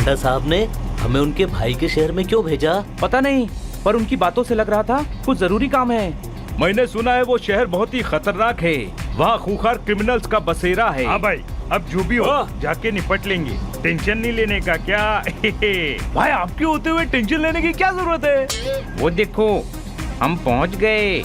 पांडा साहब ने हमें उनके भाई के शहर में क्यों भेजा? पता नहीं, पर उनकी बातों से लग रहा था कुछ जरूरी काम है। मैंने सुना है वो शहर बहुत ही खतरनाक है, वहाँ खूंखार क्रिमिनल्स का बसेरा है। हाँ भाई, अब जो भी हो जाके निपट लेंगे, टेंशन नहीं लेने का क्या। भाई आपके होते हुए टेंशन लेने की क्या जरूरत है? वो देखो, हम पहुंच गए।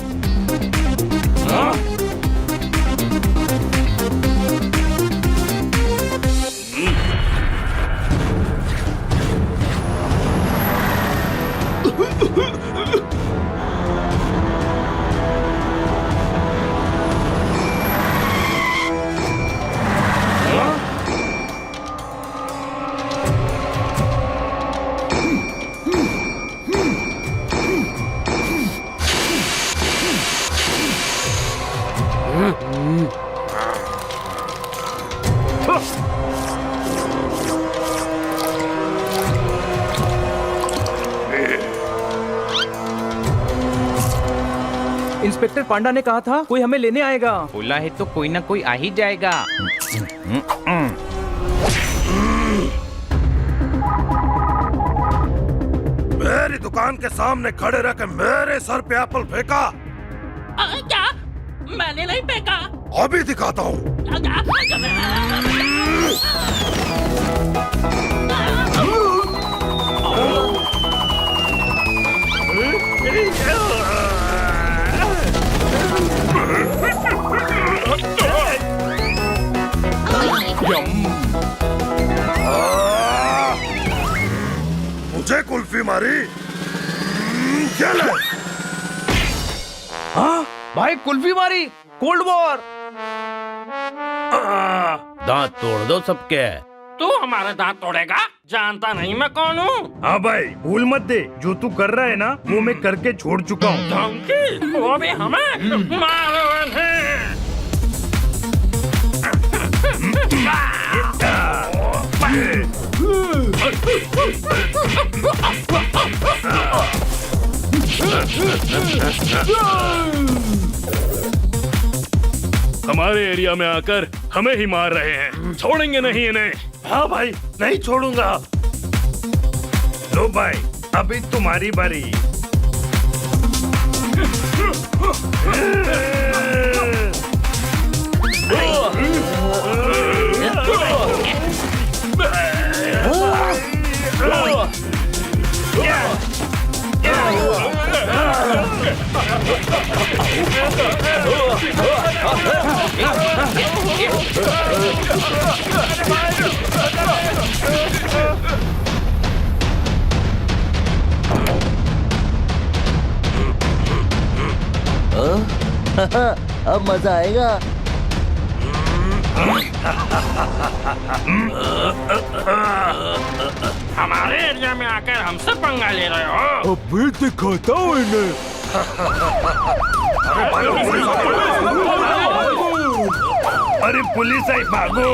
इंस्पेक्टर पांडा ने कहा था कोई हमें लेने आएगा। बोला है तो कोई ना कोई आ ही जाएगा। मेरी दुकान के सामने खड़े रह के मेरे सर पे एप्पल फेंका। क्या? मैंने नहीं फेंका। अभी दिखाता हूँ। मुझे कुल्फी मारी। चल। हाँ भाई, कुल्फी मारी, कोल्ड वॉर। दांत तोड़ दो सबके। तू हमारे दांत तोड़ेगा? जानता नहीं मैं कौन हूँ। हाँ भाई, भूल मत दे, जो तू कर रहा है ना वो मैं करके छोड़ चुका हूँ। धमकी? वो भी हमें? मारो इन्हें। हमारे एरिया में आकर हमें ही मार रहे हैं, छोड़ेंगे नहीं इन्हें। हाँ भाई, नहीं छोड़ूंगा। लो भाई, अभी तुम्हारी बारी। अब मजा आएगा। हमारे एरिया में आकर हमसे पंगा ले रहे हो? अभी दिखाता हूँ इन्हें। अरे पुलिस आई, भागो।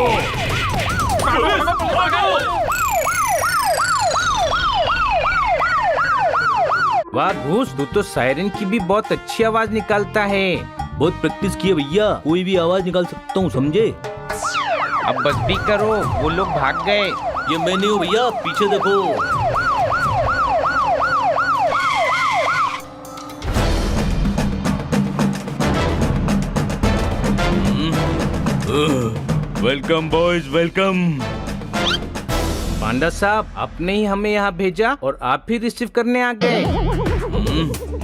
वाह घूस, तू तो सायरन की भी बहुत अच्छी आवाज निकालता है। बहुत प्रैक्टिस की है भैया, कोई भी आवाज निकाल सकता हूँ, समझे? अब बस भी करो, वो लोग भाग गए। ये मैं नहीं हूँ भैया, पीछे देखो। Welcome boys, welcome. पांडा साहब, आपने ही हमें यहाँ भेजा और आप ही रिसीव करने आ गए।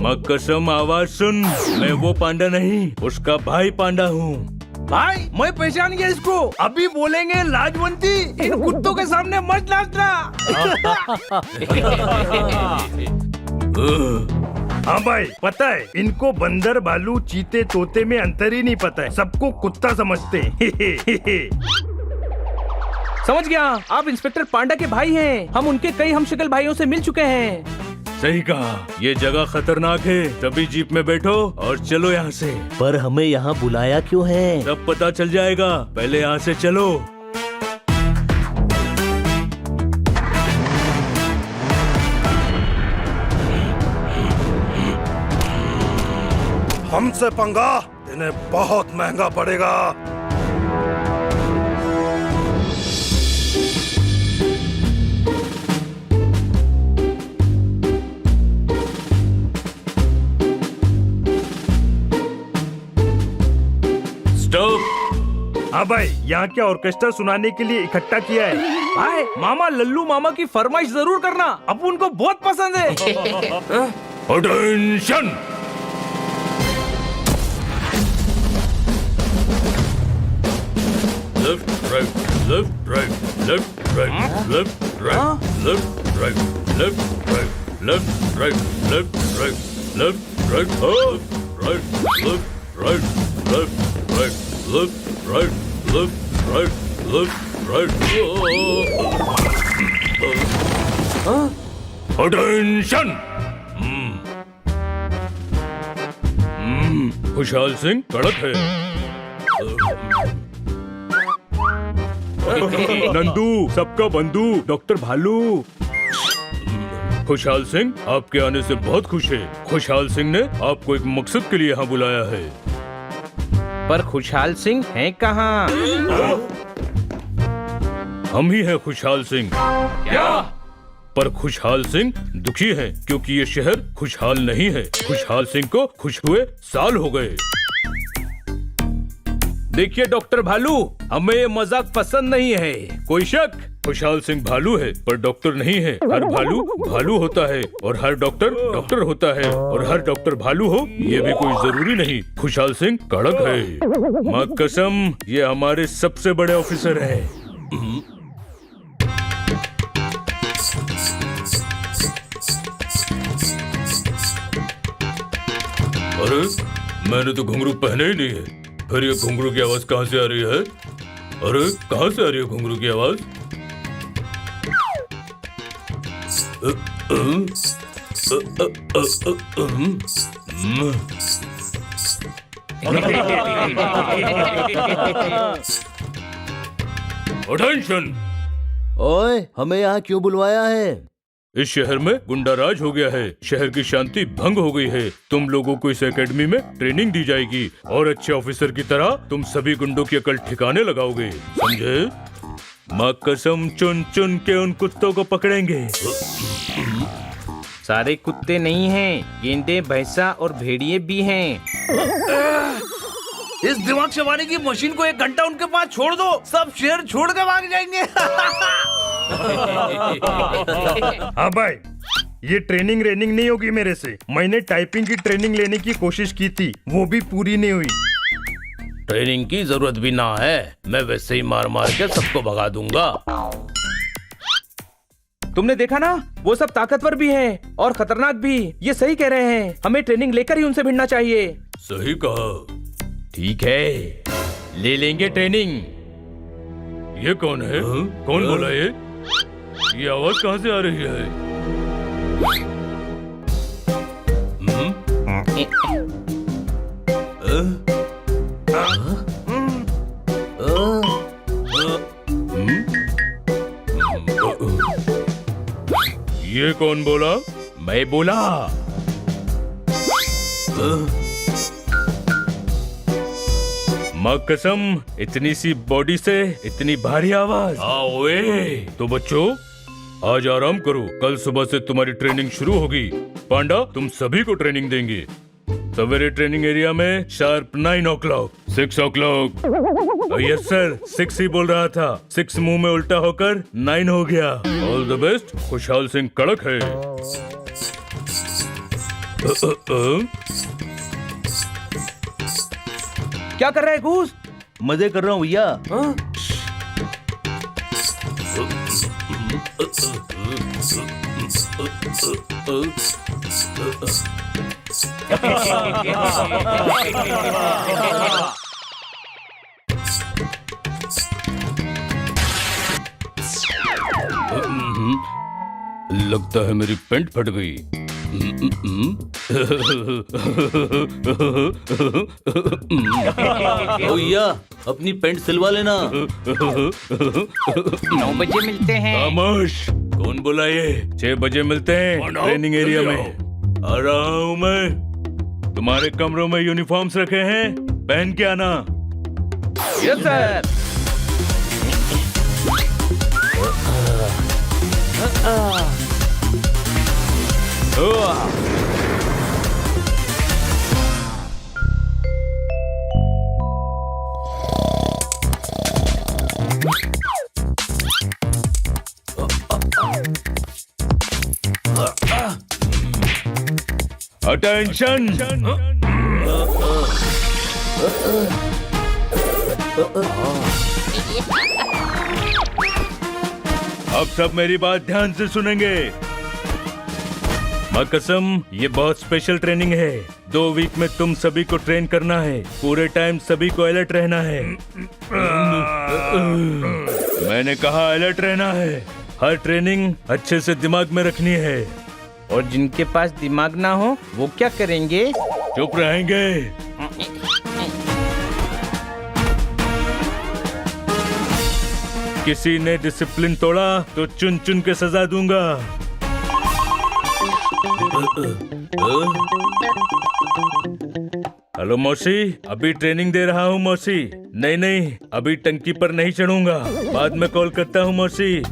माँ कसम, आवाज सुन। मैं वो पांडा नहीं, उसका भाई पांडा हूँ। भाई, मैं पहचान गया इसको। अभी बोलेंगे लाजवंती, इन कुत्तों के सामने मत नाचना। हाँ भाई, पता है इनको बंदर, भालू, चीते, तोते में अंतर ही नहीं पता है, सबको कुत्ता समझते हैं। समझ गया, आप इंस्पेक्टर पांडा के भाई हैं। हम उनके कई हमशक्ल भाइयों से मिल चुके हैं। सही कहा, ये जगह खतरनाक है, तभी जीप में बैठो और चलो यहाँ से। पर हमें यहाँ बुलाया क्यों है? सब पता चल जाएगा, पहले यहाँ से चलो। हमसे पंगा, इन्हें बहुत महंगा पड़ेगा। हाँ भाई, यहाँ के ऑर्केस्ट्रा सुनाने के लिए इकट्ठा किया है। भाई मामा लल्लू मामा की फरमाइश जरूर करना, अब उनको बहुत पसंद है। Attention. Left right left right left right left right left right left right left right left right left right right left right left right left right left right left right. Attention. खुशहाल सिंह कड़क है। नंदू सबका बंधु doctor भालू। खुशहाल सिंह आपके आने से बहुत खुश है। खुशहाल सिंह ने आपको एक मकसद के लिए यहाँ बुलाया है। पर खुशहाल सिंह है कहाँ? हम ही हैं खुशहाल सिंह। क्या? पर खुशहाल सिंह दुखी हैं क्योंकि ये शहर खुशहाल नहीं है। खुशहाल सिंह को खुश हुए साल हो गए। देखिए डॉक्टर भालू, हमें ये मजाक पसंद नहीं है। कोई शक? खुशहाल सिंह भालू है पर डॉक्टर नहीं है। हर भालू भालू होता है और हर डॉक्टर डॉक्टर होता है और हर डॉक्टर भालू हो ये भी कोई जरूरी नहीं। खुशहाल सिंह कड़क है। माँ कसम ये हमारे सबसे बड़े ऑफिसर हैं। अरे मैंने तो घुंघरू पहने ही नहीं है, फिर ये घुंघरू की आवाज कहाँ से आ रही है? अरे कहाँ से आ रही है घुंघरू की आवाज? अटेंशन। ओए, हमें यहाँ क्यों बुलवाया है? इस शहर में गुंडाराज हो गया है। शहर की शांति भंग हो गई है। तुम लोगों को इस एकेडमी में ट्रेनिंग दी जाएगी और अच्छे ऑफिसर की तरह तुम सभी गुंडों की अकल ठिकाने लगाओगे, समझे? माँ कसम चुन चुन के उन कुत्तों को पकड़ेंगे। सारे कुत्ते नहीं हैं, गेंडे, भैंसा और भेड़िए भी हैं। इस दिमाग चबाने की मशीन को 1 घंटा उनके पास छोड़ दो, सब शहर छोड़ के भाग जाएंगे। हाँ भाई, ये ट्रेनिंग रेनिंग नहीं होगी मेरे से। मैंने टाइपिंग की ट्रेनिंग लेने की कोशिश की थी, वो भी पूरी नहीं हुई। ट्रेनिंग की जरूरत भी ना है, मैं वैसे ही मार मार के सबको भगा दूंगा। तुमने देखा ना, वो सब ताकतवर भी हैं और खतरनाक भी। ये सही कह रहे हैं, हमें ट्रेनिंग लेकर ही उनसे भिड़ना चाहिए। सही कहा। ठीक है, ले लेंगे ट्रेनिंग। ये कौन है? कौन बोला ये आवाज कहाँ से आ रही है? ये कौन बोला? मैं बोला। माँ कसम इतनी सी बॉडी से इतनी भारी आवाज। ओए, तो बच्चों आज आराम करो, कल सुबह से तुम्हारी ट्रेनिंग शुरू होगी। पांडा तुम सभी को ट्रेनिंग देंगे। सवेरे ट्रेनिंग एरिया में sharp 9 o'clock, 6 o'clock। Yes sir, 6 ही बोल रहा था, 6 मुंह में उल्टा होकर 9 हो गया। All the best. खुशहाल सिंह कड़क है। क्या कर रहा है घूस? मजे कर रहा हूँ भैया। लगता है मेरी पैंट फट गई। भैया अपनी पैंट सिलवा लेना। 9 बजे मिलते हैं। खामोश। कौन बोला ये? 6 बजे मिलते हैं ट्रेनिंग एरिया में। आ रहा हूँ मैं। तुम्हारे कमरों में यूनिफॉर्म्स रखे हैं, पहन के आना। Yes sir. अटेंशन। अब सब मेरी बात ध्यान से सुनेंगे। माँ कसम, ये बहुत स्पेशल ट्रेनिंग है। 2 वीक में तुम सभी को ट्रेन करना है। पूरे टाइम सभी को अलर्ट रहना है। मैंने कहा अलर्ट रहना है। हर ट्रेनिंग अच्छे से दिमाग में रखनी है। और जिनके पास दिमाग ना हो वो क्या करेंगे? चुप रहेंगे। किसी ने डिसिप्लिन तोड़ा तो चुन चुन के सजा दूंगा। हेलो मौसी, अभी ट्रेनिंग दे रहा हूँ मौसी। नहीं, अभी टंकी पर नहीं चढ़ूंगा, बाद में कॉल करता हूँ मौसी।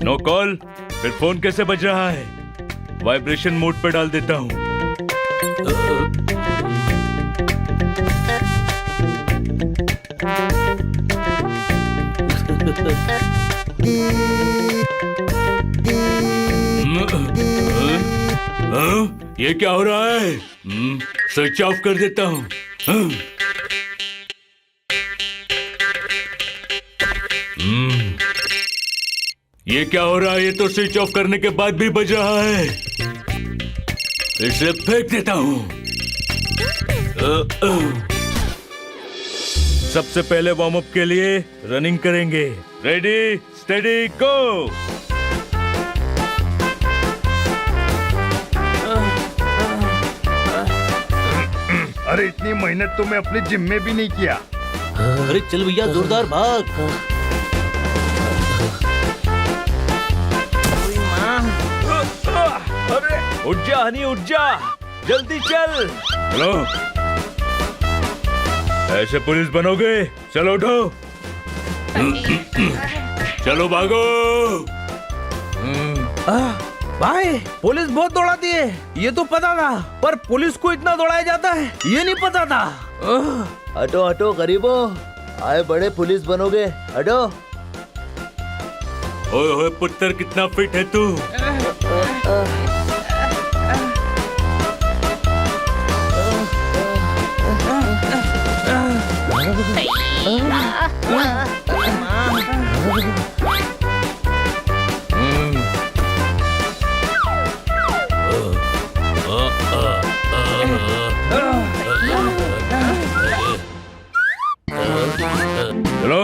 No call. फिर फोन कैसे बज रहा है? वाइब्रेशन मोड पर डाल देता हूँ। ये क्या हो रहा है? स्विच ऑफ कर देता हूँ। ये क्या हो रहा है? ये तो स्विच ऑफ करने के बाद भी बज रहा है। इसे फेंक देता हूँ। सबसे पहले वार्म अप के लिए रनिंग करेंगे। रेडी, स्टेडी, गो। अरे इतनी मेहनत तो मैं अपने जिम में भी नहीं किया। अरे चल भैया, जोरदार भाग। अरे उठ जा हनी, उठ जा, जल्दी चल। हेलो, ऐसे पुलिस बनोगे? चलो उठो। चलो भागो। भाई, पुलिस बहुत दौड़ाती है, ये तो पता था, पर पुलिस को इतना दौड़ाया जाता है ये नहीं पता था। हटो हटो गरीबो, आए बड़े पुलिस बनोगे, हटो। ओए होए पुत्र, कितना फिट है तू। चलो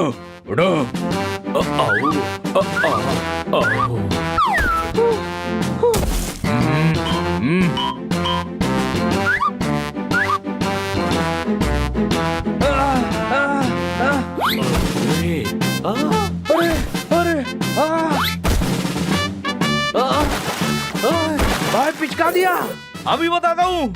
उठो। भाई पिचका दिया, अभी बताता हूँ।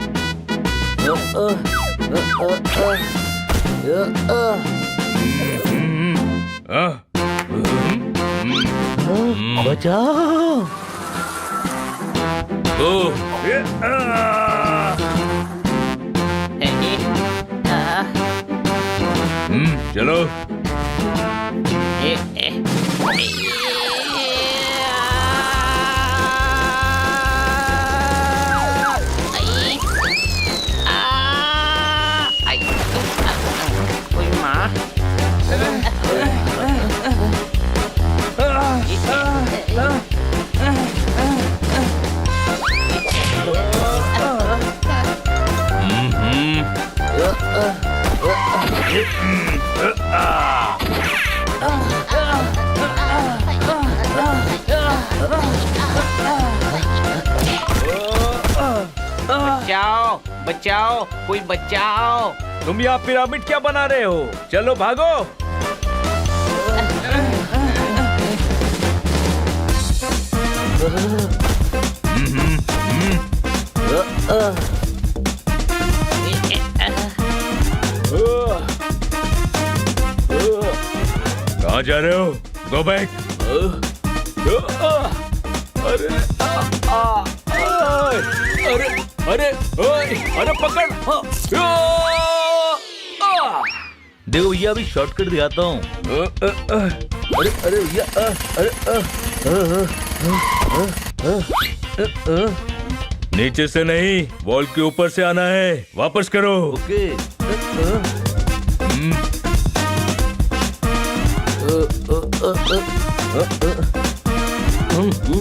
बचाओ। चलो। बचाओ बचाओ, कोई बचाओ। तुम यहाँ पिरामिड क्या बना रहे हो? चलो भागो। कहाँ जा रहे हो? Go back. अरे अरे अरे पकड़। देखो भैया, अभी शॉर्टकट दिखाता हूँ। अरे अरे या अरे नीचे से नहीं, वॉल के ऊपर से आना है। वापस करो। ओके।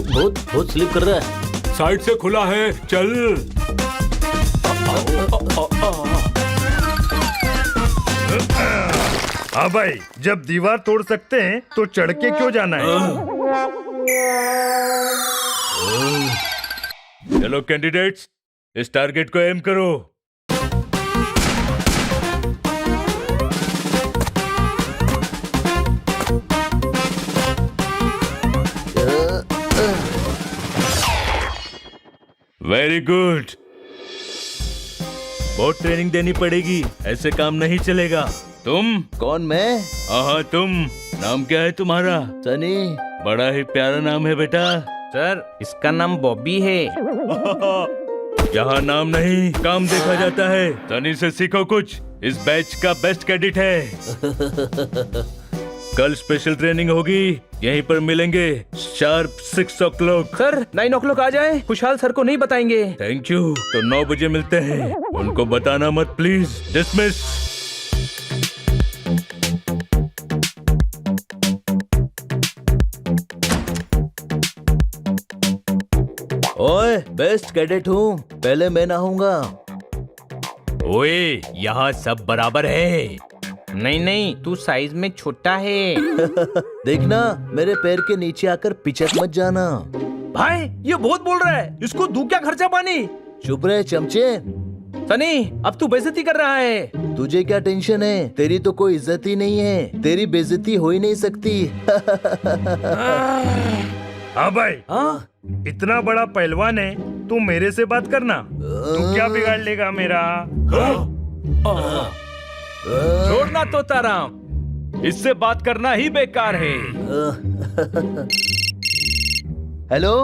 बहुत बहुत स्लिप कर रहा है। साइड से खुला है, चल। हाँ भाई, जब दीवार तोड़ सकते हैं तो चढ़ के क्यों जाना है? चलो कैंडिडेट्स, इस टारगेट को एम करो। Very good. बहुत ट्रेनिंग देनी पड़ेगी, ऐसे काम नहीं चलेगा। तुम? कौन, मैं? हाँ तुम। नाम क्या है तुम्हारा? सनी। बड़ा ही प्यारा नाम है बेटा। सर, इसका नाम बॉबी है। यहाँ नाम नहीं, काम देखा जाता है। सनी से सीखो कुछ। इस बैच का बेस्ट कैडेट है। कल स्पेशल ट्रेनिंग होगी, यहीं पर मिलेंगे शार्प 6 o'clock। सर 9 o'clock आ जाए, खुशहाल सर को नहीं बताएंगे। Thank you. तो 9 बजे मिलते हैं, उनको बताना मत प्लीज। डिसमिस। ओए, बेस्ट कैडेट हूँ, पहले मैं नहाऊंगा। ओए, यहाँ सब बराबर है। नहीं नहीं, तू साइज में छोटा है। देखना, मेरे पैर के नीचे आकर पिचक मत जाना। भाई, ये बहुत बोल रहा है, इसको दूं क्या खर्चा पानी? चुप रहे चमचे। सनी, अब तू बेइज्जती कर रहा है। तुझे क्या टेंशन है? तेरी तो कोई इज्जत ही नहीं है, तेरी बेइज्जती हो ही नहीं सकती। हाँ भाई, हाँ? इतना बड़ा पहलवान है, तू मेरे से बात करना। तू क्या बिगाड़ लेगा मेरा? छोड़ना तोताराम, इससे बात करना ही बेकार है। हेलो,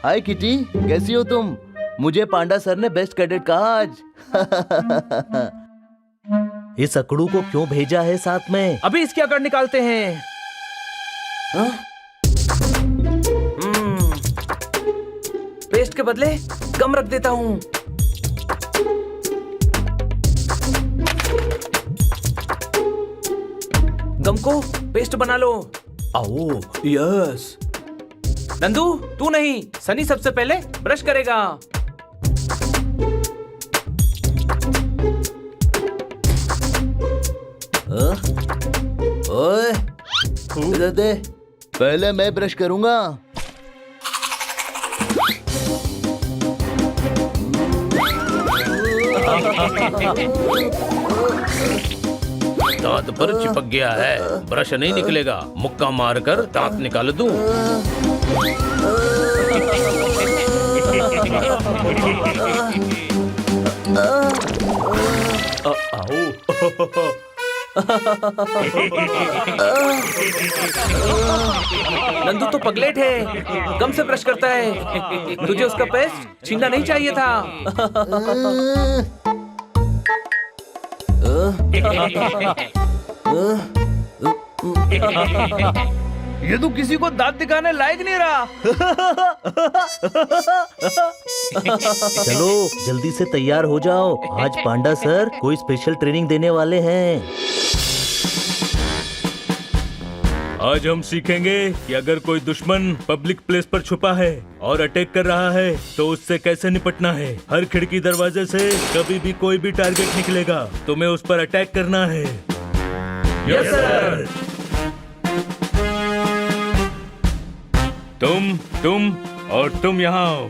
हाय किटी, कैसी हो तुम? मुझे पांडा सर ने बेस्ट कैडेट कहा आज। इस अकड़ू को क्यों भेजा है साथ में? अभी इसकी अकड़ निकालते हैं। पेस्ट के बदले गम रख देता हूँ। गम को पेस्ट बना लो। आओ, यस। नंदू, तू नहीं, सनी सबसे पहले ब्रश करेगा। ओए, इधर दे, पहले मैं ब्रश करूंगा। दांत पर चिपक गया है, ब्रश नहीं निकलेगा। मुक्का मारकर दांत निकाल दूं। नंदू तो पगलेट है, गम से ब्रश करता है। तुझे उसका पेस्ट छीनना नहीं चाहिए था। ये तो किसी को दांत दिखाने लायक नहीं रहा। चलो जल्दी से तैयार हो जाओ, आज पांडा सर कोई स्पेशल ट्रेनिंग देने वाले हैं। आज हम सीखेंगे कि अगर कोई दुश्मन पब्लिक प्लेस पर छुपा है और अटैक कर रहा है तो उससे कैसे निपटना है। हर खिड़की दरवाजे से कभी भी कोई भी टारगेट निकलेगा, तुम्हें उस पर अटैक करना है। Yes sir. तुम और तुम यहाँ आओ।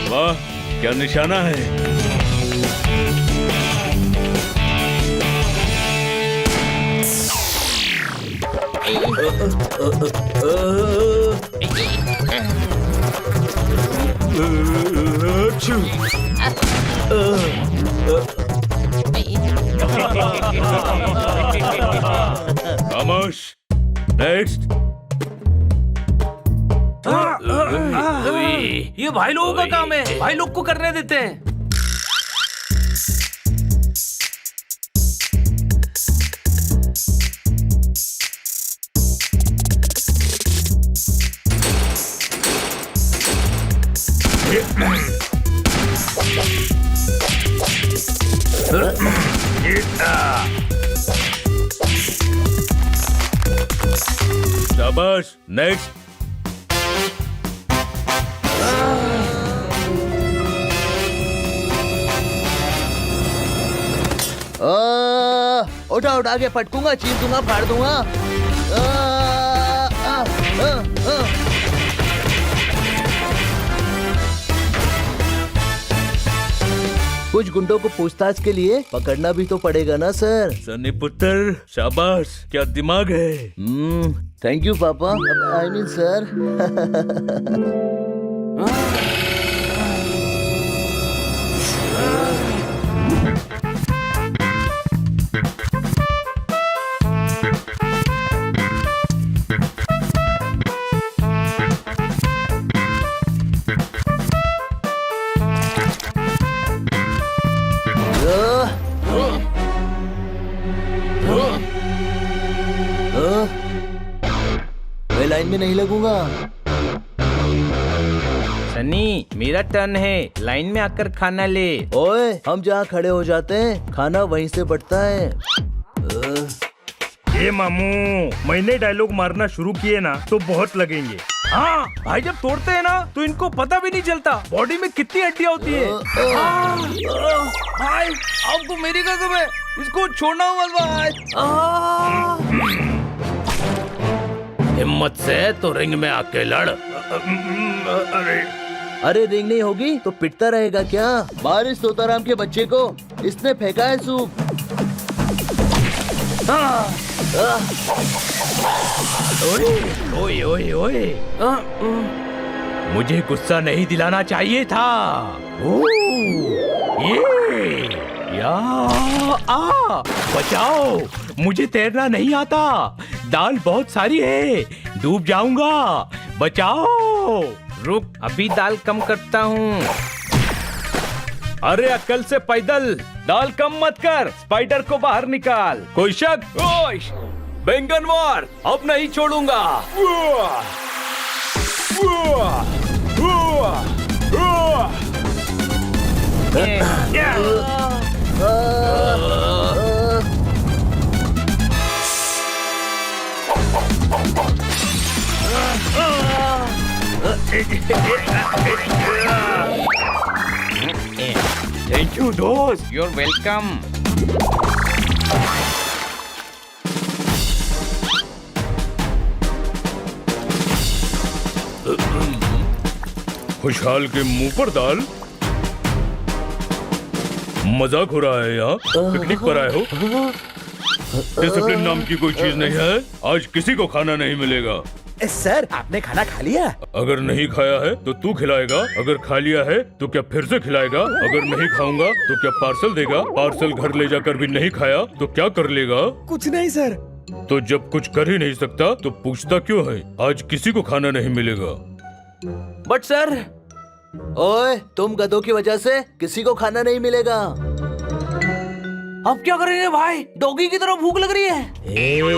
वाह, क्या निशाना है। खामोश। नेक्स्ट। ये भाई लोगों का काम है, भाई लोग को करने देते हैं। शाबाश। नेक्स्ट। उठा उठा के पटकूंगा, चीर दूंगा, फाड़ दूंगा। कुछ गुंडों को पूछताछ के लिए पकड़ना भी तो पड़ेगा ना सर। सनी पुत्र, शाबाश, क्या दिमाग है। थैंक यू पापा, आई मीन सर। मैं लाइन में नहीं लगूंगा। सनी, मेरा टर्न है, लाइन में आकर खाना ले। ओए, हम जहाँ खड़े हो जाते हैं खाना वहीं से बढ़ता है। ये मामू, मैंने डायलॉग मारना शुरू किए ना तो बहुत लगेंगे। हाँ, भाई जब तोड़ते हैं ना तो इनको पता भी नहीं चलता बॉडी में कितनी हड्डियां होती है। भाई, आपको मेरी कसम है, इसको छोड़ना मत भाई। हिम्मत से तो रिंग में आके लड़। अरे रिंग नहीं होगी तो पिटता रहेगा क्या? बारिश तोताराम के बच्चे को इसने फेंका है सूप। ओए ओए ओए, मुझे गुस्सा नहीं दिलाना चाहिए था। ये या बचाओ, मुझे तैरना नहीं आता, दाल बहुत सारी है, डूब जाऊंगा, बचाओ। रुक, अभी दाल कम करता हूँ। अरे अक्ल से पैदल, दाल कम मत कर, स्पाइडर को बाहर निकाल। कोई शक? ओश, बैंगन वार, अब नहीं छोड़ूंगा। थैंक यू दोस्त। You're welcome. खुशहाल के मुंह पर दाल। मजाक हो रहा है यहाँ? पिकनिक पर आए हो? डिसिप्लिन नाम की कोई चीज नहीं है। आज किसी को खाना नहीं मिलेगा। सर, आपने खाना खा लिया? अगर नहीं खाया है तो तू खिलाएगा, अगर खा लिया है तो क्या फिर से खिलाएगा, अगर नहीं खाऊंगा तो क्या पार्सल देगा, पार्सल घर ले जाकर भी नहीं खाया तो क्या कर लेगा? कुछ नहीं सर। तो जब कुछ कर ही नहीं सकता तो पूछता क्यों है? आज किसी को खाना नहीं मिलेगा। बट सर, ओए, तुम गधों की वजह से किसी को खाना नहीं मिलेगा। अब क्या करेंगे भाई? डॉगी की तरह भूख लग रही है।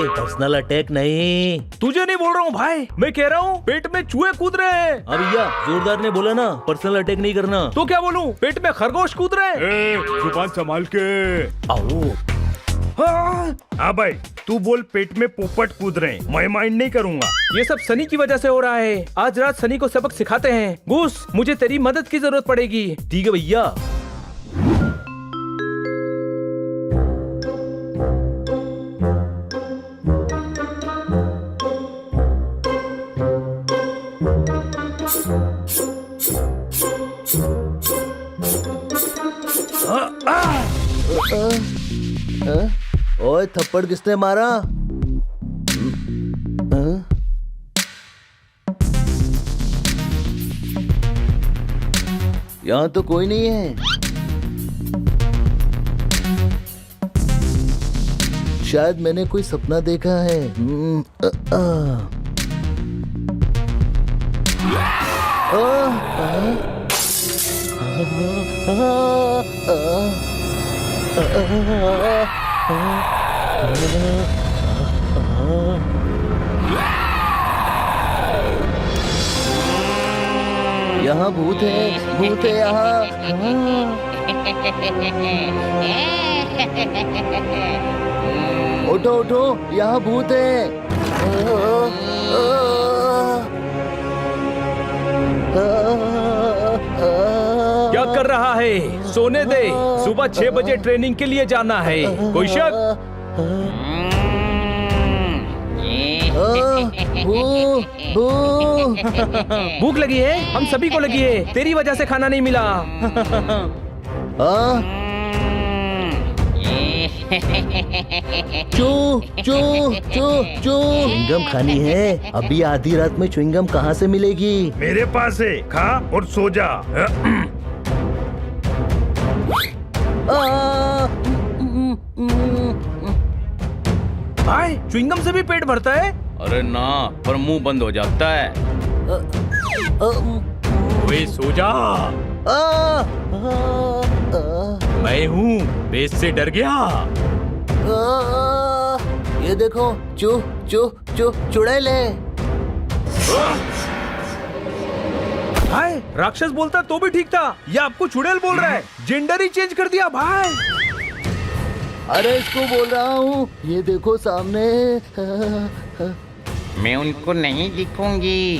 पर्सनल अटैक नहीं। तुझे नहीं बोल रहा हूँ भाई, मैं कह रहा हूँ पेट में चूहे कूद रहे हैं। अब भैया, जोरदार ने बोला ना पर्सनल अटैक नहीं करना। तो क्या बोलूं? पेट में खरगोश कूद रहे हैं। जुबान संभाल के। आओ। हाँ भाई, तू बोल पेट में पोपट कूद रहे हैं, मैं माइंड नहीं करूँगा। ये सब सनी की वजह से हो रहा है। आज रात सनी को सबक सिखाते हैं। घूस, मुझे तेरी मदद की जरूरत पड़ेगी। ठीक है भैया। ओए, थप्पड़ किसने मारा? यहाँ तो कोई नहीं है। शायद मैंने कोई सपना देखा है। यहाँ भूत है यहाँ। उठो उठो, यहाँ भूत है। क्या कर रहा है? सोने दे, सुबह 6 बजे ट्रेनिंग के लिए जाना है। कोई शक? भूख लगी है? हम सभी को लगी है। तेरी वजह से खाना नहीं मिला। च्युइंगम खानी है? अभी आधी रात में च्युइंगम कहाँ से मिलेगी? मेरे पास है, खा और सो जा। भाई, च्युइंगम से भी पेट भरता है? अरे ना, पर मुंह बंद हो जाता है। वे सो जा। मैं हूँ, बेस से डर गया। ये देखो, चुड़ैल है। भाई, राक्षस बोलता तो भी ठीक था। ये आपको चुड़ैल बोल रहा है। जेंडर ही चेंज कर दिया भाई। अरे इसको बोल रहा हूँ, ये देखो सामने। मैं उनको नहीं दिखूंगी,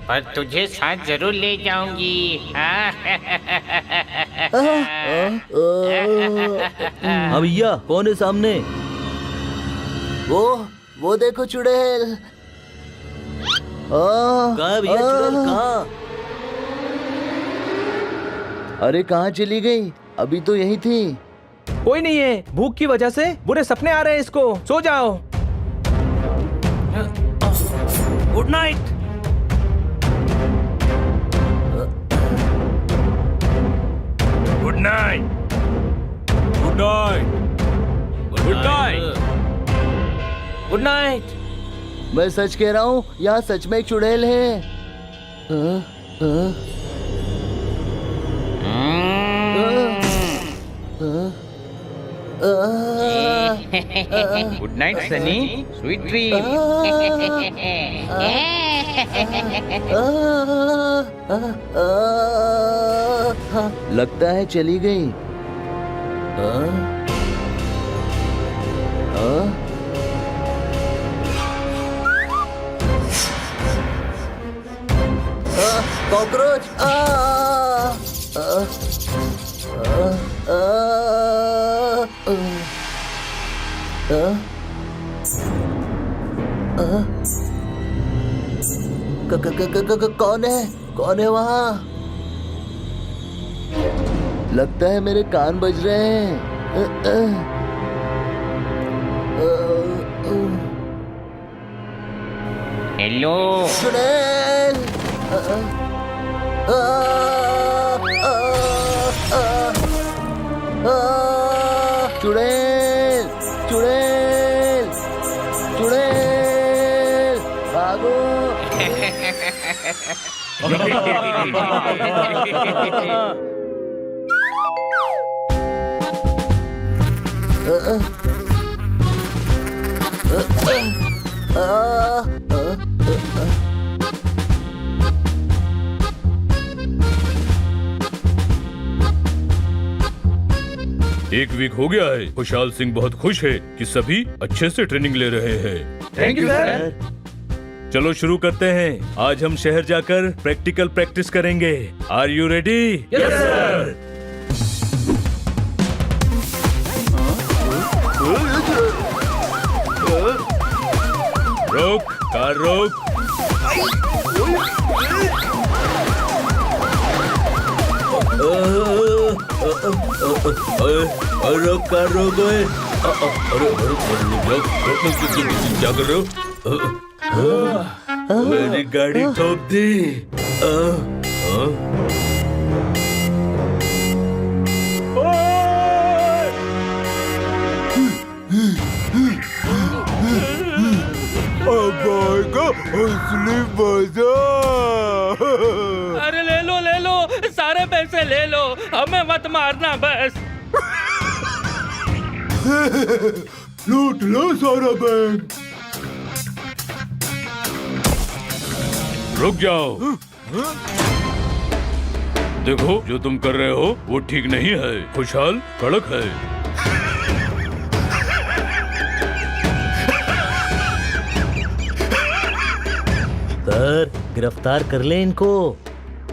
पर तुझे साथ जरूर ले जाऊंगी। हाँ भैया, कौन है सामने? वो देखो चुड़ैल। कहाँ है भैया चुड़ैल, कहाँ? अरे कहाँ चली गई? अभी तो यही थी। कोई नहीं है, भूख की वजह से बुरे सपने आ रहे हैं इसको। सो जाओ। Good night. Good night. Good night. Good night. Good night. मैं सच कह रहा हूँ, यहाँ सच में एक चुड़ैल है। Good night Sunny, sweet dream. लगता है चली गई। कॉकरोच। कौन है वहाँ? लगता है मेरे कान बज रहे हैं। हेलो चुड़ैल। चुड़ैल, चुड़ैल, चुड़ैल, भागो। एक वीक हो गया है। खुशहाल सिंह बहुत खुश है कि सभी अच्छे से ट्रेनिंग ले रहे हैं। Thank you sir. चलो शुरू करते हैं। आज हम शहर जाकर प्रैक्टिकल प्रैक्टिस करेंगे। Are you ready? Yes sir. रोक, कार रोक। रोक कार रोक। क्या कर रहे हो? मेरी गाड़ी ठोक दी। असली मजा। अरे ले लो सारे पैसे ले लो, हमें मत मारना बस। लूट लो सारा बैंक। रुक जाओ। देखो जो तुम कर रहे हो वो ठीक नहीं है। खुशहाल कड़क है। सर गिरफ्तार कर ले इनको।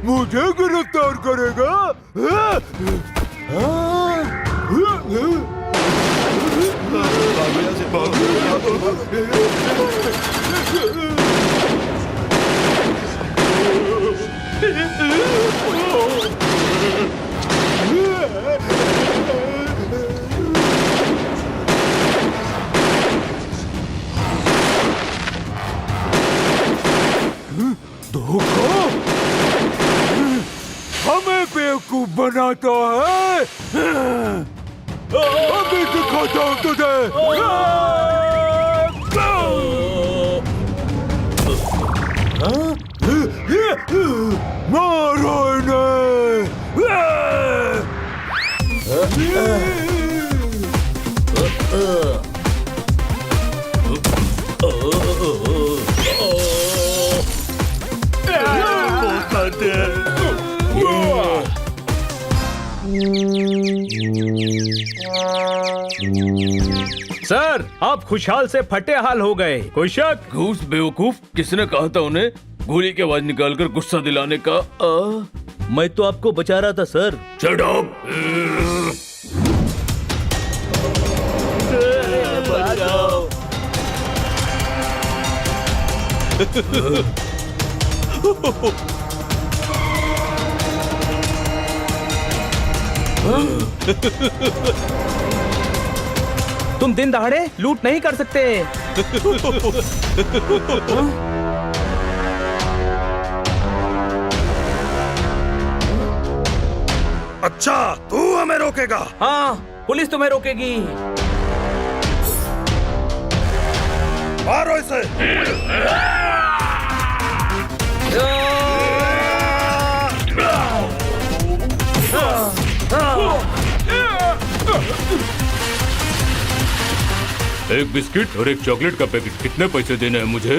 मुझे गिरफ्तार करेगा? धोखा हमें बेवकूफ बनाता है। अभी दिखाता हूँ तुझे। मारो सर आप खुशहाल से फटे हाल हो गए, कोई शक? घूस बेवकूफ, किसने कहा था उन्हें गोली की आवाज निकालकर गुस्सा दिलाने का? मैं तो आपको बचा रहा था सर। Shut up. तुम दिन दहाड़े लूट नहीं कर सकते। अच्छा तू हमें रोकेगा? हाँ, पुलिस तुम्हें रोकेगी। मारो इसे। एक बिस्किट और एक चॉकलेट का पैकेट, कितने पैसे देने हैं मुझे?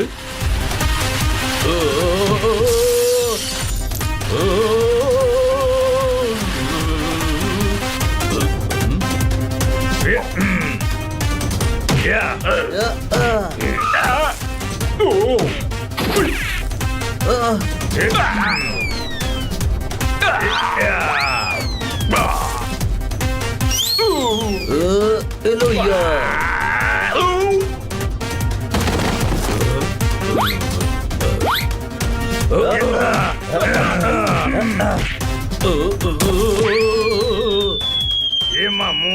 ये मामू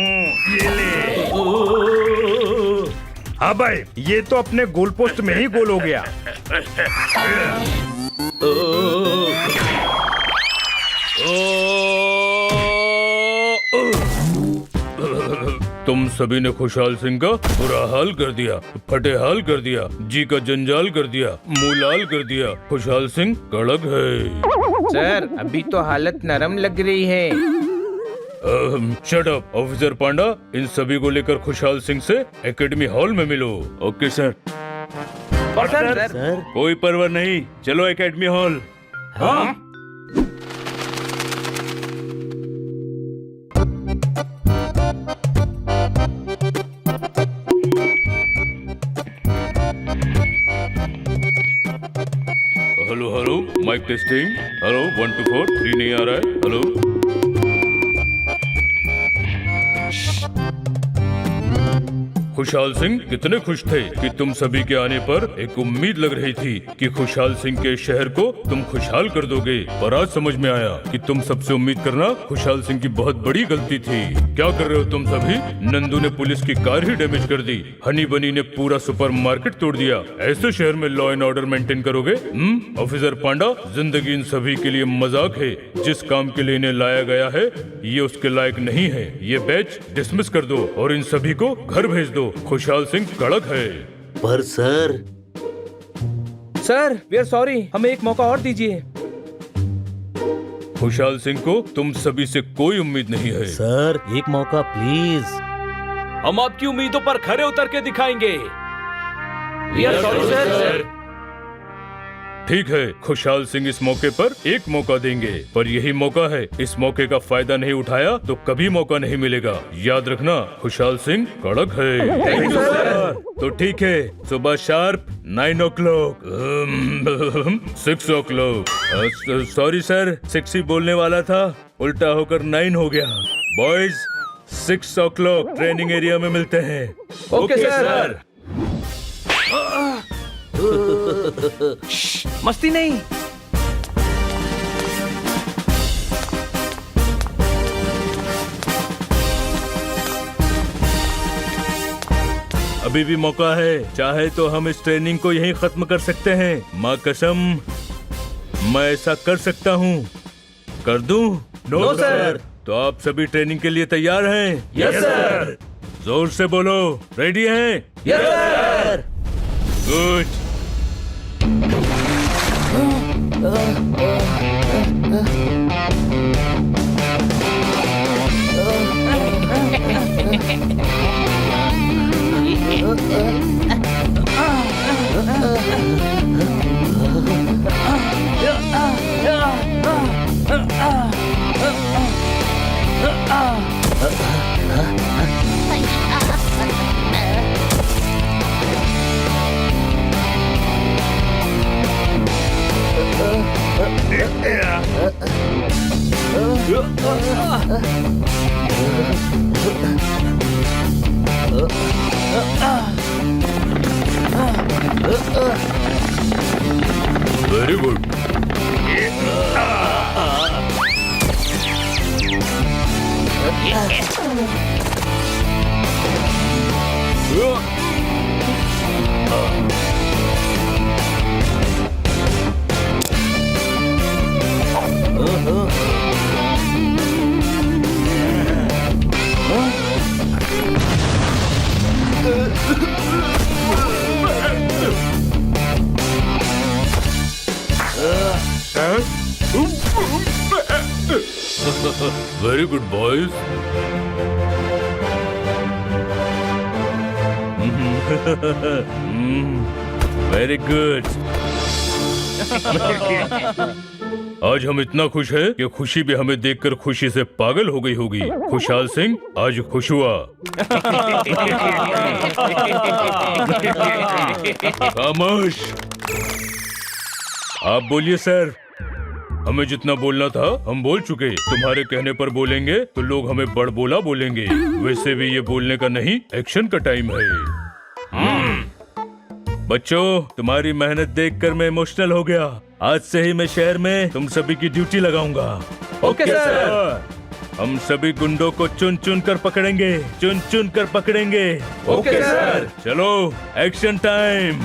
ये ले। हाँ भाई, ये तो अपने गोल पोस्ट में ही गोल हो गया। तुम सभी ने खुशहाल सिंह का बुरा हाल कर दिया, फटे हाल कर दिया, जी का जंजाल कर दिया, मुंह लाल कर दिया। खुशहाल सिंह कड़क है। सर अभी तो हालत नरम लग रही है। Shut up. ऑफिसर पांडा, इन सभी को लेकर खुशहाल सिंह से एकेडमी हॉल में मिलो। Okay sir. सर कोई परवाह नहीं, चलो एकेडमी हॉल। हाँ? Hello hello, mic testing. Hello 1 2 4 3 नहीं आ रहा है। हेलो। खुशहाल सिंह कितने खुश थे कि तुम सभी के आने पर एक उम्मीद लग रही थी कि खुशहाल सिंह के शहर को तुम खुशहाल कर दोगे, पर आज समझ में आया कि तुम सबसे उम्मीद करना खुशहाल सिंह की बहुत बड़ी गलती थी। क्या कर रहे हो तुम सभी? नंदू ने पुलिस की कार ही डैमेज कर दी, हनी बनी ने पूरा सुपरमार्केट तोड़ दिया। ऐसे शहर में लॉ एंड ऑर्डर मेंटेन करोगे? ऑफिसर पांडा, जिंदगी इन सभी के लिए मजाक है। जिस काम के लिए इन्हें लाया गया है ये उसके लायक नहीं है। ये बैच डिसमिस कर दो और इन सभी को घर भेज दो। खुशहाल सिंह कड़क है। पर sir sir we are sorry, हमें एक मौका और दीजिए। खुशहाल सिंह को तुम सभी से कोई उम्मीद नहीं है। सर एक मौका प्लीज। हम आपकी उम्मीदों पर खरे उतर के दिखाएंगे। We are sorry sir. ठीक है, खुशहाल सिंह इस मौके पर एक मौका देंगे, पर यही मौका है। इस मौके का फायदा नहीं उठाया तो कभी मौका नहीं मिलेगा। याद रखना, खुशहाल सिंह कड़क है। Thank you sir. तो ठीक है, सुबह sharp 9 o'clock 6 o'clock। Sorry sir, 6 ही बोलने वाला था, उल्टा होकर 9 हो गया। बॉयज 6 o'clock ट्रेनिंग एरिया में मिलते हैं। Okay sir. मस्ती नहीं। अभी भी मौका है, चाहे तो हम इस ट्रेनिंग को यहीं खत्म कर सकते हैं। माँ कसम, मैं ऐसा कर सकता हूँ। कर दूं? No sir. तो आप सभी ट्रेनिंग के लिए तैयार हैं? Yes sir. जोर से बोलो, रेडी हैं? Yes sir. Good. Very good. Very good, boys. Very good. आज हम इतना खुश हैं कि खुशी भी हमें देखकर खुशी से पागल हो गई होगी। खुशहाल सिंह आज खुश हुआ। खामोश। आप बोलिए सर। हमें जितना बोलना था हम बोल चुके। तुम्हारे कहने पर बोलेंगे तो लोग हमें बड़ बोला बोलेंगे। वैसे भी ये बोलने का नहीं, एक्शन का टाइम है। बच्चों, तुम्हारी मेहनत देखकर मैं इमोशनल हो गया। आज से ही मैं शहर में तुम सभी की ड्यूटी लगाऊंगा। Okay sir. हम सभी गुंडों को चुन चुन कर पकड़ेंगे, चुन चुन कर पकड़ेंगे। Okay sir. चलो, एक्शन टाइम।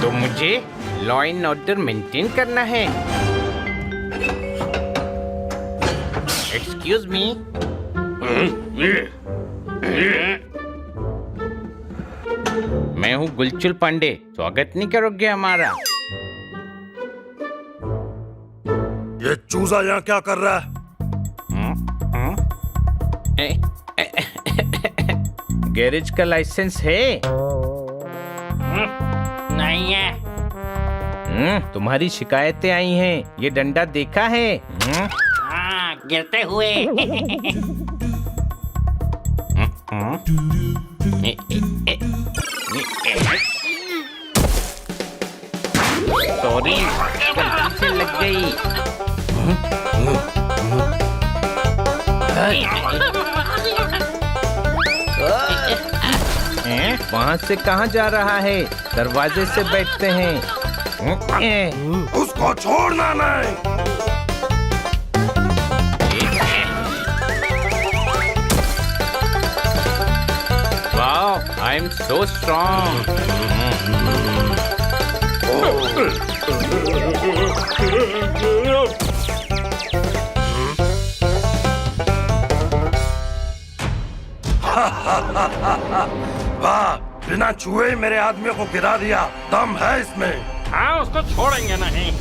तो मुझे लॉ एंड ऑर्डर मेंटेन करना है। Excuse me. मैं हूँ गुलचुल पांडे, स्वागत नहीं करोगे हमारा? ये चूजा यहाँ क्या कर रहा है? गैरेज का लाइसेंस है? नहीं है। तुम्हारी शिकायतें आई हैं। ये डंडा देखा है? हाँ, गिरते हुए। सॉरी, गलती से लग गई। वहाँ से कहाँ जा रहा है? दरवाजे से बैठते हैं। उसको छोड़ना नहीं। Wow, I'm so strong. वाह, बिना छुए मेरे आदमियों को गिरा दिया। दम है इसमें। हाँ, उसको छोड़ेंगे नहीं।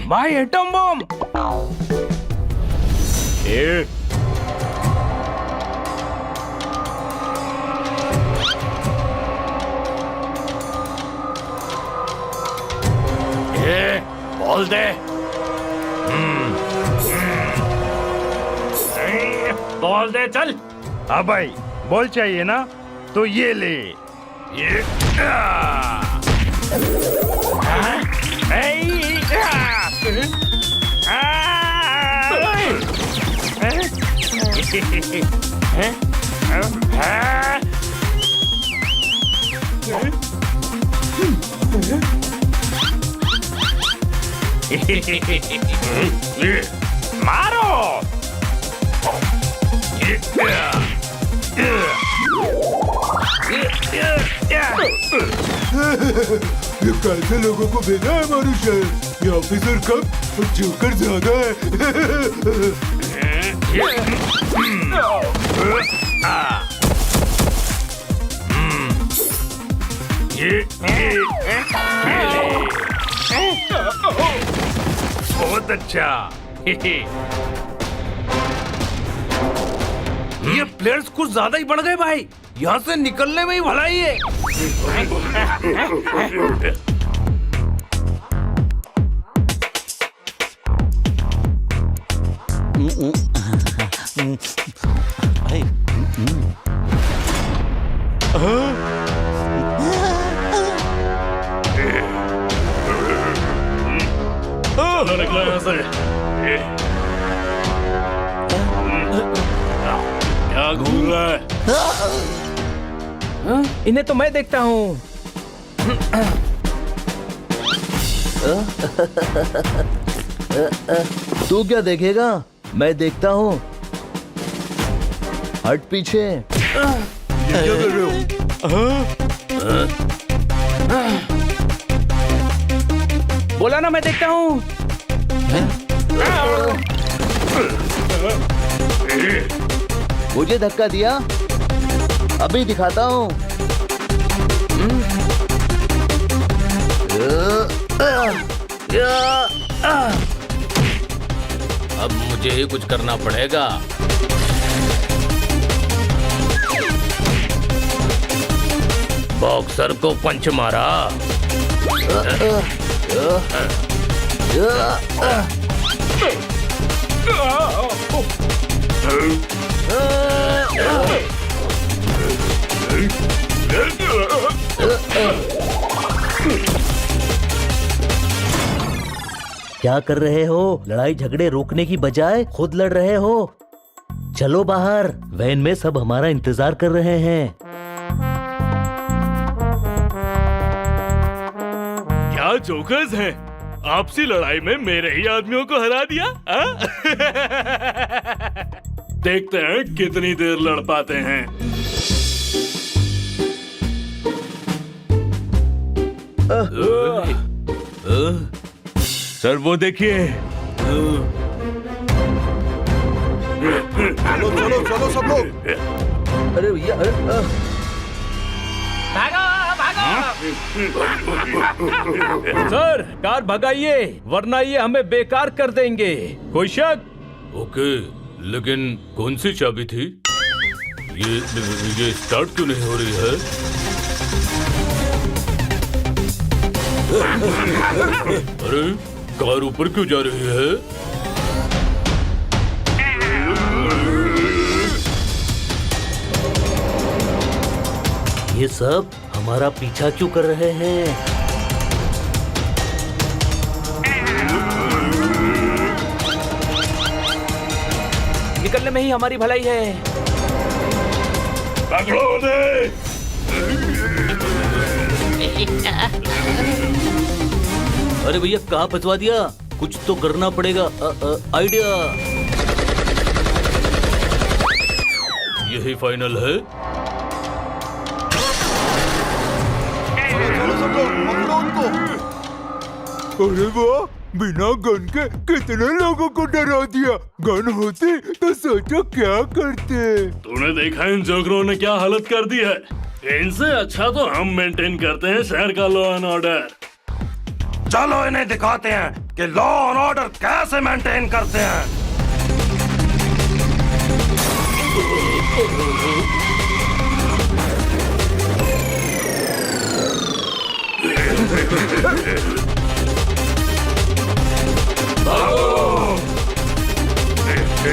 भाई एटम बम। बोल दे। बोल दे चल। हाँ भाई, बॉल चाहिए ना, तो ये ले। ये मारो। ये कैसे लोगों को भेजा है हमारे शहर? ये ऑफिसर कम और जोकर ज्यादा बहुत अच्छा। ये प्लेयर्स कुछ ज्यादा ही बढ़ गए भाई। यहाँ से निकलने में ही भलाई है। निकला यहाँ से। क्या घूम रहा है? इन्हें तो मैं देखता हूँ। तू क्या देखेगा? मैं देखता हूँ। हट पीछे। क्या कर रहे हो? बोला ना मैं देखता हूँ। मुझे धक्का दिया, अभी दिखाता हूँ। अब मुझे ही कुछ करना पड़ेगा। बॉक्सर को पंच मारा। क्या कर रहे हो? लड़ाई झगड़े रोकने की बजाय खुद लड़ रहे हो। चलो बाहर, वैन में सब हमारा इंतजार कर रहे हैं। क्या जोकर्स हैं? आपसी लड़ाई में मेरे ही आदमियों को हरा दिया। देखते हैं कितनी देर लड़ पाते हैं। सर वो देखिए। चलो चलो चलो सब लोग। अरे भैया, सर कार भगाइए वरना ये हमें बेकार कर देंगे। कोई शक? ओके, लेकिन कौन सी चाबी थी? ये स्टार्ट क्यों नहीं हो रही है? अरे कार ऊपर क्यों जा रही है? ये सब हमारा पीछा क्यों कर रहे हैं? निकलने में ही हमारी भलाई है। पकड़ो उन्हें। अरे भैया कहाँ फंसवा दिया? कुछ तो करना पड़ेगा। आइडिया। यही फाइनल है। अरे वाह, बिना गन के कितने लोगों को डरा दिया। गन होती तो सोचो क्या करते। तूने देखा इन जोकरों ने क्या हालत कर दी है। इनसे अच्छा तो हम मेंटेन करते हैं शहर का लॉ एंड ऑर्डर। चलो इन्हें दिखाते हैं कि लॉ एंड ऑर्डर कैसे मेंटेन करते हैं।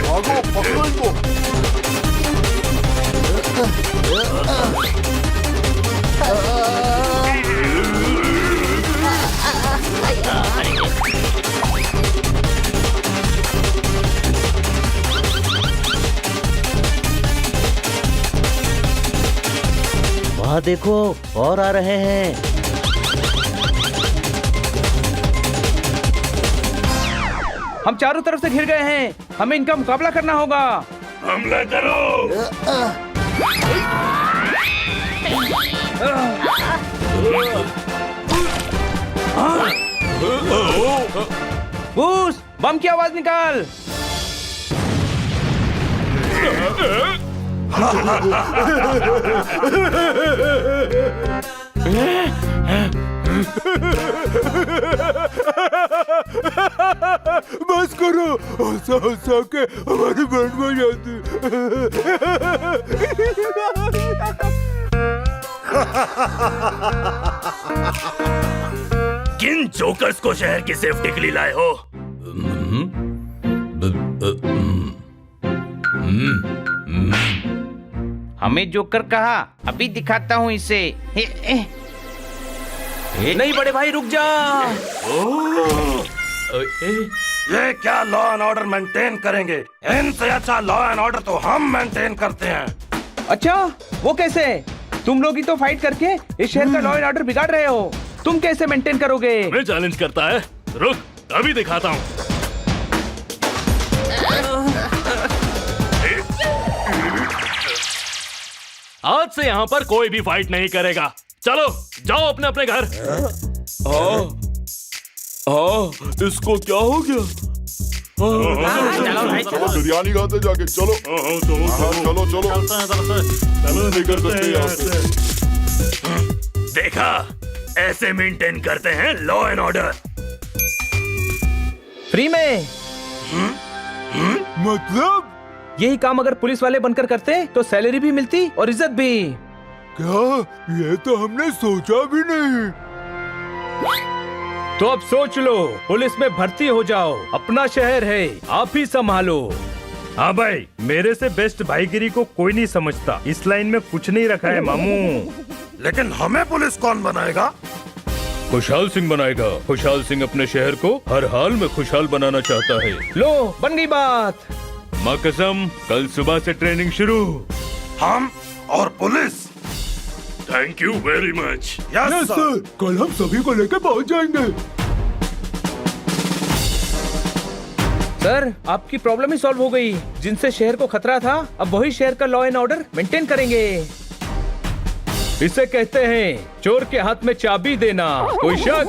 भागो, पकड़ो इनको। वहाँ देखो और आ रहे हैं। हम चारों तरफ से घिर गए हैं, हमें इनका मुकाबला करना होगा। हमला करो। बूस, बम की आवाज निकाल। बस करो, हंसा हंसा के हमारी बैंड बज जाती। किन जोकर्स को शहर की सेफ्टी के लिए लाए हो? हमें जोकर कहा, अभी दिखाता हूँ इसे। नहीं बड़े भाई रुक जा। ये क्या लॉ एंड ऑर्डर मेंटेन करेंगे? इनसे अच्छा लॉ एंड ऑर्डर तो हम मेंटेन करते हैं। अच्छा, वो कैसे? तुम लोग ही तो फाइट करके इस शहर का लॉ एंड ऑर्डर बिगाड़ रहे हो। तुम कैसे मेंटेन करोगे? मैं चैलेंज करता है। रुक, अभी दिखाता हूँ। आज से यहाँ पर कोई भी फाइट नहीं करेगा। चलो जाओ अपने अपने घर। इसको क्या हो गया? चलो भाई चलो। बिरयानी खाते जाके चलो। चलो चलो चलो निकल सकते हैं यहाँ से। देखा, ऐसे मेंटेन करते हैं लॉ एंड ऑर्डर। फ्री में? मतलब यही काम अगर पुलिस वाले बनकर करते तो सैलरी भी मिलती और इज्जत भी। क्या? ये तो हमने सोचा भी नहीं। तो अब सोच लो, पुलिस में भर्ती हो जाओ। अपना शहर है, आप ही संभालो। हाँ भाई, मेरे से बेस्ट भाईगिरी को कोई नहीं समझता। इस लाइन में कुछ नहीं रखा है मामू। लेकिन हमें पुलिस कौन बनाएगा? खुशहाल सिंह बनाएगा। खुशहाल सिंह अपने शहर को हर हाल में खुशहाल बनाना चाहता है। लो, बन गई बात। माँ कसम, कल सुबह से ट्रेनिंग शुरू। हम और police. Thank you very much. Yes sir. कल हम सभी को लेकर पहुंच जाएंगे। सर, आपकी प्रॉब्लम ही सॉल्व हो गई। जिनसे शहर को खतरा था, अब वही शहर का लॉ एंड ऑर्डर मेंटेन करेंगे। इसे कहते हैं चोर के हाथ में चाबी देना। कोई शक?